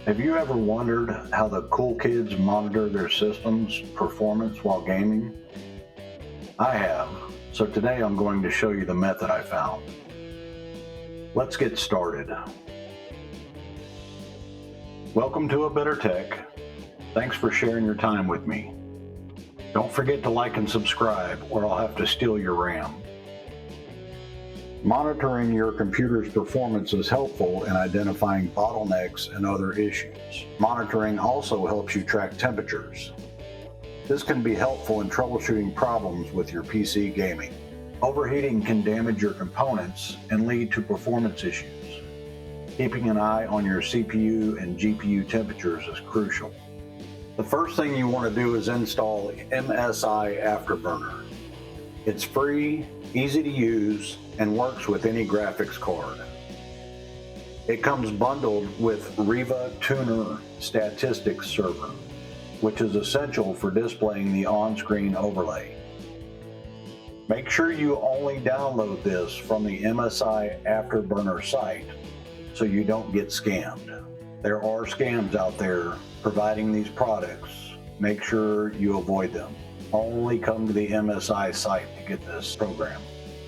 Have you ever wondered how the cool kids monitor their system's performance while gaming? I have, so today I'm going to show you the method I found. Let's get started. Welcome to A Better Tech. Thanks for sharing your time with me. Don't forget to like and subscribe or I'll have to steal your RAM. Monitoring your computer's performance is helpful in identifying bottlenecks and other issues. Monitoring also helps you track temperatures. This can be helpful in troubleshooting problems with your PC gaming. Overheating can damage your components and lead to performance issues. Keeping an eye on your CPU and GPU temperatures is crucial. The first thing you want to do is install MSI Afterburner. It's free, easy to use, and works with any graphics card. It comes bundled with Riva Tuner Statistics Server, which is essential for displaying the on-screen overlay. Make sure you only download this from the MSI Afterburner site so you don't get scammed. There are scams out there providing these products. Make sure you avoid them. Only come to the MSI site to get this program.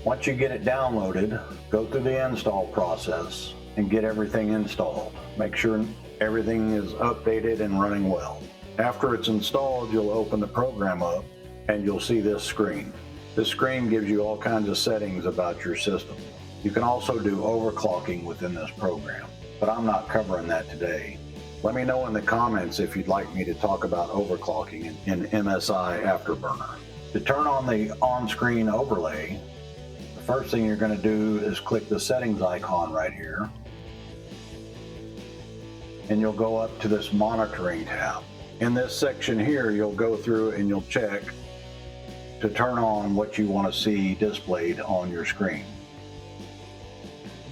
Once you get it downloaded, go through the install process and get everything installed. Make sure everything is updated and running well. After it's installed, you'll open the program up and you'll see this screen. This screen gives you all kinds of settings about your system. You can also do overclocking within this program, but I'm not covering that today. Let me know in the comments if you'd like me to talk about overclocking in MSI Afterburner. To turn on the on-screen overlay, the first thing you're going to do is click the settings icon right here, and you'll go up to this monitoring tab. In this section here, you'll go through and you'll check to turn on what you want to see displayed on your screen.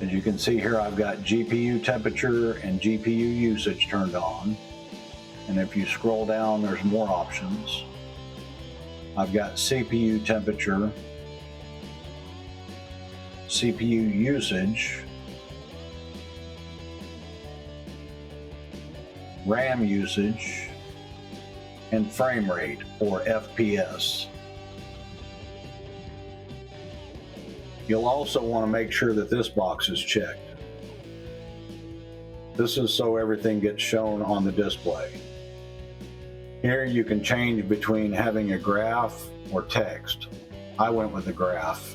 As you can see here, I've got GPU temperature and GPU usage turned on. And if you scroll down, there's more options. I've got CPU temperature, CPU usage, RAM usage, and frame rate, or FPS. You'll also want to make sure that this box is checked. This is so everything gets shown on the display. Here you can change between having a graph or text. I went with the graph.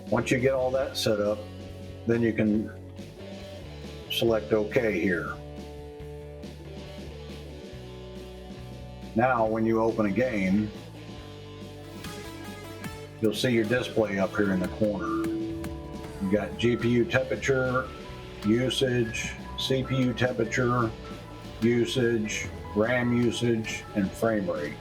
Once you get all that set up, then you can select OK here. Now when you open a game, you'll see your display up here in the corner. You've got GPU temperature, usage, CPU temperature, usage, RAM usage, and frame rate.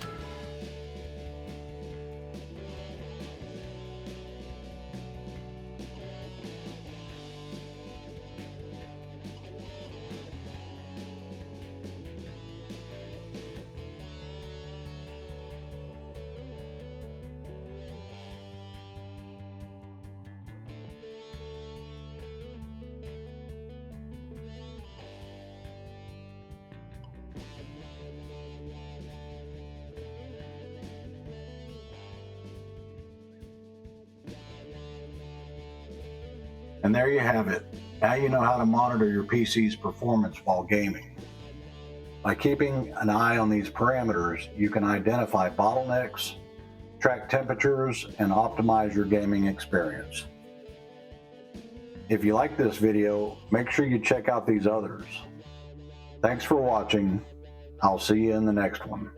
And there you have it. Now you know how to monitor your PC's performance while gaming. By keeping an eye on these parameters, you can identify bottlenecks, track temperatures, and optimize your gaming experience. If you like this video, make sure you check out these others. Thanks for watching. I'll see you in the next one.